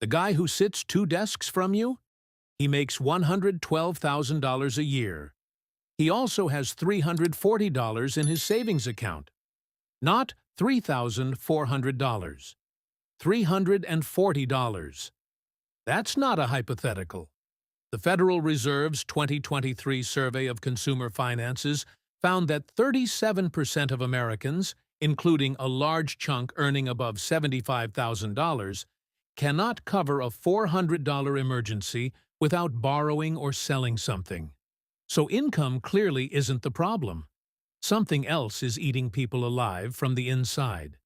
The guy who sits 2 desks from you? He makes $112,000 a year. He also has $340 in his savings account. Not $3,400. $340. That's not a hypothetical. The Federal Reserve's 2023 survey of consumer finances found that 37% of Americans, including a large chunk earning above $75,000, cannot cover a $400 emergency without borrowing or selling something. So income clearly isn't the problem. Something else is eating people alive from the inside.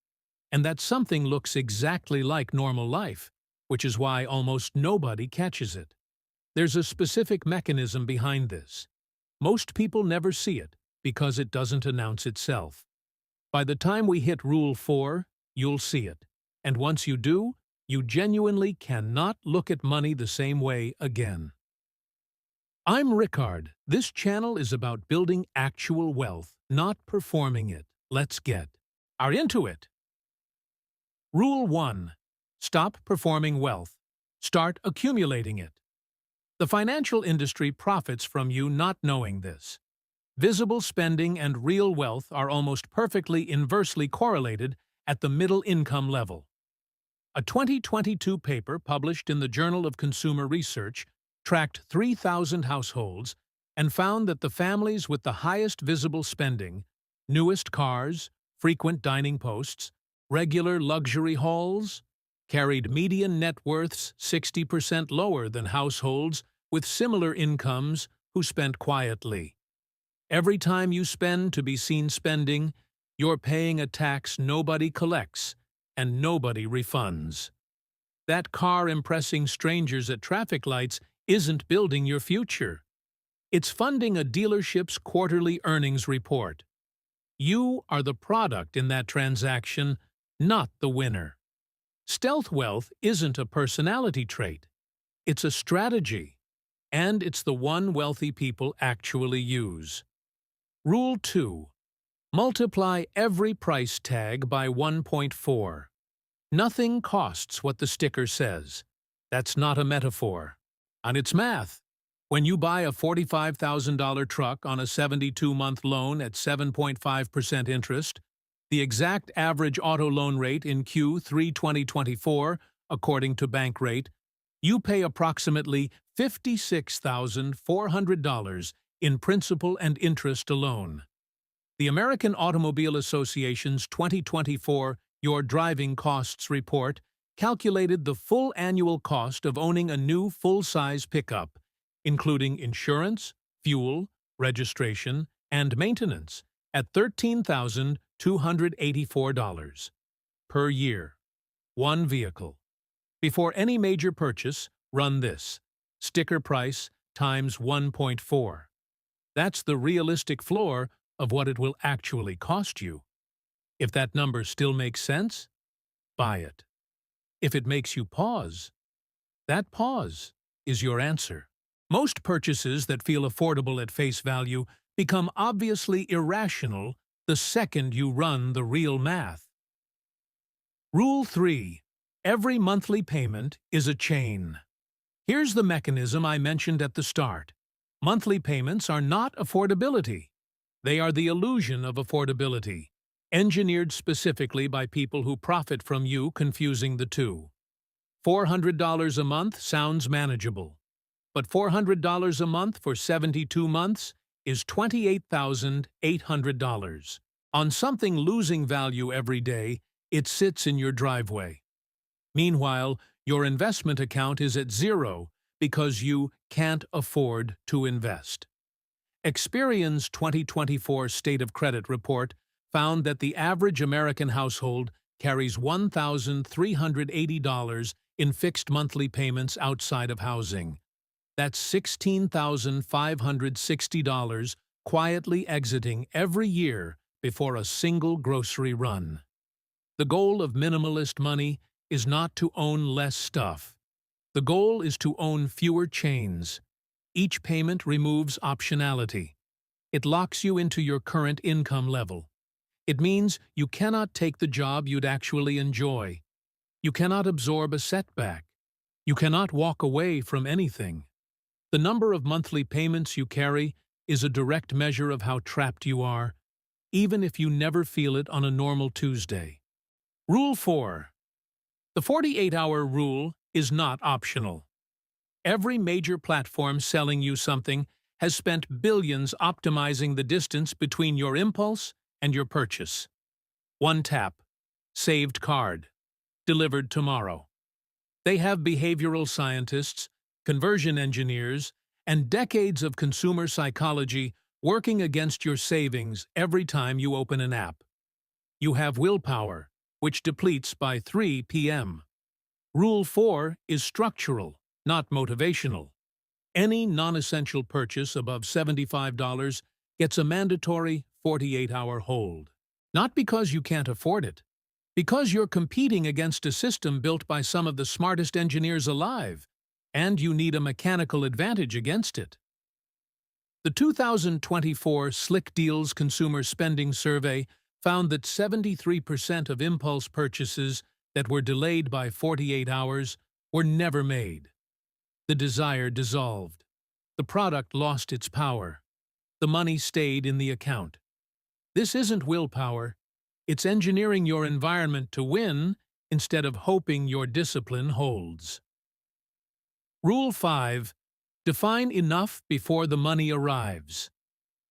And that something looks exactly like normal life, which is why almost nobody catches it. There's a specific mechanism behind this. Most people never see it because it doesn't announce itself. By the time we hit Rule 4, you'll see it. And once you do, you genuinely cannot look at money the same way again. I'm Rickard. This channel is about building actual wealth, not performing it. Let's get into it. Rule 1. Stop performing wealth. Start accumulating it. The financial industry profits from you not knowing this. Visible spending and real wealth are almost perfectly inversely correlated at the middle income level. A 2022 paper published in the Journal of Consumer Research tracked 3,000 households and found that the families with the highest visible spending, newest cars, frequent dining posts, regular luxury hauls, carried median net worths 60% lower than households with similar incomes who spent quietly. Every time you spend to be seen spending, you're paying a tax nobody collects and nobody refunds. That car impressing strangers at traffic lights isn't building your future. It's funding a dealership's quarterly earnings report. You are the product in that transaction, not the winner. Stealth wealth isn't a personality trait. It's a strategy, and it's the one wealthy people actually use. Rule 2. Multiply every price tag by 1.4. Nothing costs what the sticker says. That's not a metaphor. And it's math. When you buy a $45,000 truck on a 72-month loan at 7.5% interest, the exact average auto loan rate in Q3 2024, according to Bankrate, you pay approximately $56,400 in principal and interest alone. The American Automobile Association's 2024 Your Driving Costs report calculated the full annual cost of owning a new full-size pickup, including insurance, fuel, registration, and maintenance, at $13,284 per year. One vehicle. Before any major purchase, run this. Sticker price times 1.4. That's the realistic floor of what it will actually cost you. If that number still makes sense, buy it. If it makes you pause, that pause is your answer. Most purchases that feel affordable at face value become obviously irrational the second you run the real math. Rule 3. Every monthly payment is a chain. Here's the mechanism I mentioned at the start. Monthly payments are not affordability. They are the illusion of affordability, engineered specifically by people who profit from you confusing the two. $400 a month sounds manageable, but $400 a month for 72 months is $28,800. On something losing value every day, it sits in your driveway. Meanwhile, your investment account is at zero because you can't afford to invest. Experian's 2024 State of Credit report found that the average American household carries $1,380 in fixed monthly payments outside of housing. That's $16,560 quietly exiting every year before a single grocery run. The goal of minimalist money is not to own less stuff. The goal is to own fewer chains. Each payment removes optionality. It locks you into your current income level. It means you cannot take the job you'd actually enjoy. You cannot absorb a setback. You cannot walk away from anything. The number of monthly payments you carry is a direct measure of how trapped you are, even if you never feel it on a normal Tuesday. Rule 4. The 48-hour rule is not optional. Every major platform selling you something has spent billions optimizing the distance between your impulse and your purchase. One tap, saved card, delivered tomorrow. They have behavioral scientists, conversion engineers, and decades of consumer psychology working against your savings every time you open an app. You have willpower, which depletes by 3 p.m. Rule 4 is structural, not motivational. Any non-essential purchase above $75 gets a mandatory 48-hour hold. Not because you can't afford it, because you're competing against a system built by some of the smartest engineers alive, and you need a mechanical advantage against it. The 2024 Slick Deals Consumer Spending Survey found that 73% of impulse purchases that were delayed by 48 hours were never made. The desire dissolved. The product lost its power. The money stayed in the account. This isn't willpower. It's engineering your environment to win instead of hoping your discipline holds. Rule 5. Define enough before the money arrives.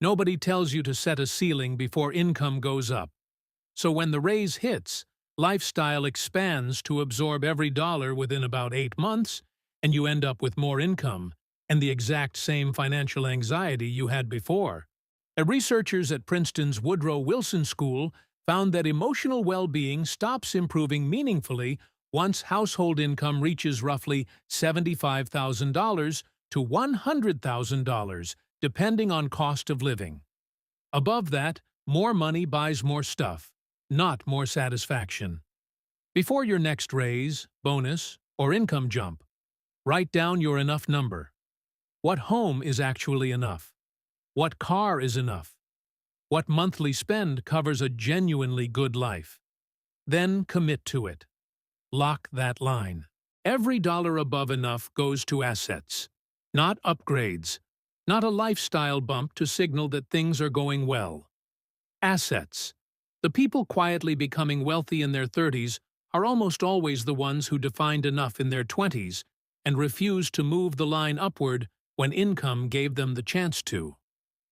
Nobody tells you to set a ceiling before income goes up. So when the raise hits, lifestyle expands to absorb every dollar within about 8 months, and you end up with more income and the exact same financial anxiety you had before. Researchers at Princeton's Woodrow Wilson School found that emotional well-being stops improving meaningfully once household income reaches roughly $75,000 to $100,000, depending on cost of living. Above that, more money buys more stuff, not more satisfaction. Before your next raise, bonus, or income jump, write down your enough number. What home is actually enough? What car is enough? What monthly spend covers a genuinely good life? Then commit to it. Lock that line. Every dollar above enough goes to assets, not upgrades, not a lifestyle bump to signal that things are going well. Assets. The people quietly becoming wealthy in their 30s are almost always the ones who defined enough in their 20s and refused to move the line upward when income gave them the chance to.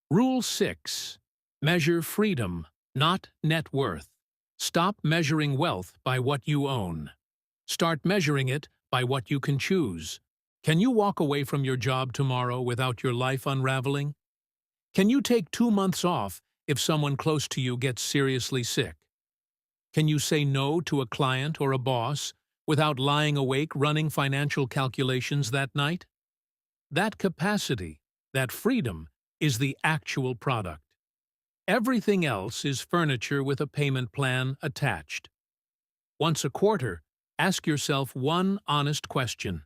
Rule 6. Measure freedom, not net worth. Stop measuring wealth by what you own. Start measuring it by what you can choose. Can you walk away from your job tomorrow without your life unraveling? Can you take 2 months off if someone close to you gets seriously sick? Can you say no to a client or a boss without lying awake running financial calculations that night? That capacity, that freedom, is the actual product. Everything else is furniture with a payment plan attached. Once a quarter, ask yourself one honest question.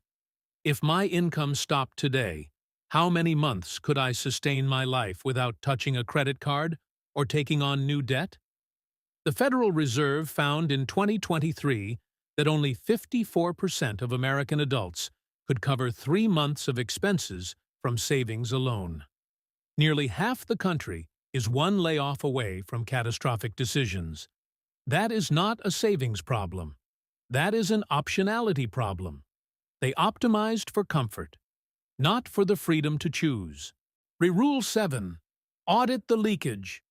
If my income stopped today, how many months could I sustain my life without touching a credit card or taking on new debt? The Federal Reserve found in 2023 that only 54% of American adults could cover 3 months of expenses from savings alone. Nearly half the country is one layoff away from catastrophic decisions. That is not a savings problem. That is an optionality problem. They optimized for comfort, not for the freedom to choose. Rule 7. Audit the leakage.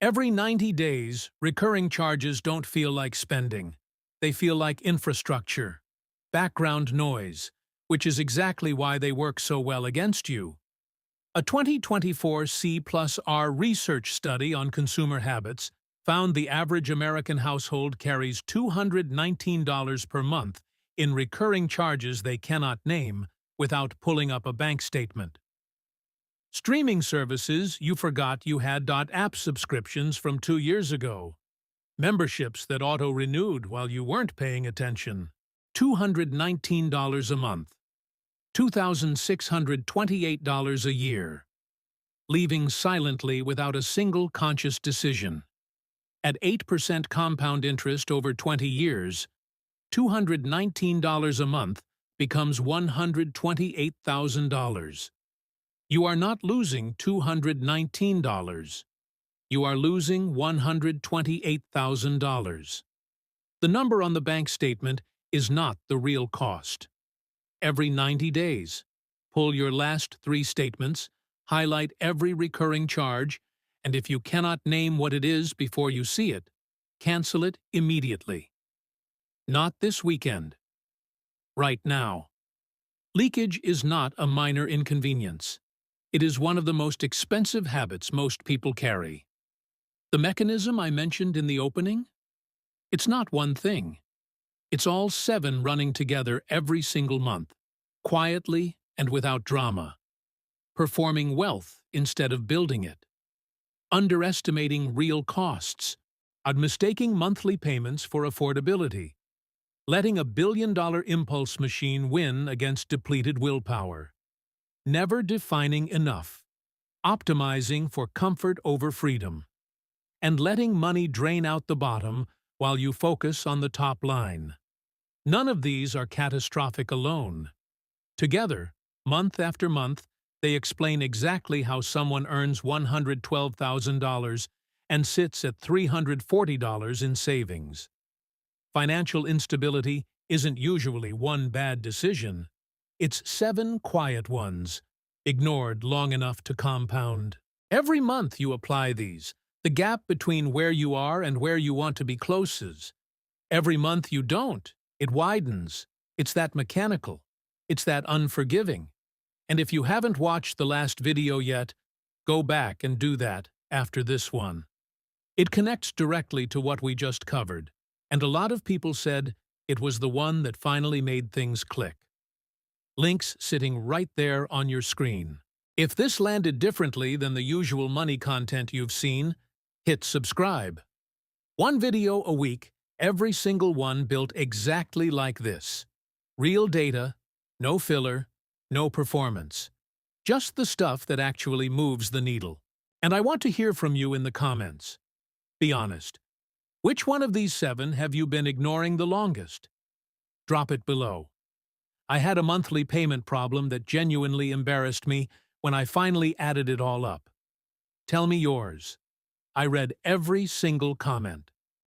Every 90 days, recurring charges don't feel like spending. They feel like infrastructure, background noise, which is exactly why they work so well against you. A 2024 C+R research study on consumer habits found the average American household carries $219 per month in recurring charges they cannot name without pulling up a bank statement. Streaming services you forgot you had. App subscriptions from 2 years ago. Memberships that auto-renewed while you weren't paying attention. $219 a month. $2,628 a year. Leaving silently without a single conscious decision. At 8% compound interest over 20 years, $219 a month becomes $128,000. You are not losing $219. You are losing $128,000. The number on the bank statement is not the real cost. Every 90 days, pull your last 3 statements, highlight every recurring charge, and if you cannot name what it is before you see it, cancel it immediately. Not this weekend. Right now. Leakage is not a minor inconvenience. It is one of the most expensive habits most people carry. The mechanism I mentioned in the opening? It's not one thing. It's all 7 running together every single month, quietly and without drama. Performing wealth instead of building it. Underestimating real costs. Mistaking monthly payments for affordability. Letting a billion-dollar impulse machine win against depleted willpower. Never defining enough. Optimizing for comfort over freedom. And letting money drain out the bottom while you focus on the top line. None of these are catastrophic alone. Together, month after month, they explain exactly how someone earns $112,000 and sits at $340 in savings. Financial instability isn't usually one bad decision. It's 7 quiet ones, ignored long enough to compound. Every month you apply these. The gap between where you are and where you want to be closes. Every month you don't. It widens. It's that mechanical. It's that unforgiving. And if you haven't watched the last video yet, go back and do that after this one. It connects directly to what we just covered, and a lot of people said it was the one that finally made things click. Links sitting right there on your screen. If this landed differently than the usual money content you've seen, hit subscribe. 1 video a week, every single one built exactly like this. Real data, no filler, no performance. Just the stuff that actually moves the needle. And I want to hear from you in the comments. Be honest. Which one of these 7 have you been ignoring the longest? Drop it below. I had a monthly payment problem that genuinely embarrassed me when I finally added it all up. Tell me yours. I read every single comment.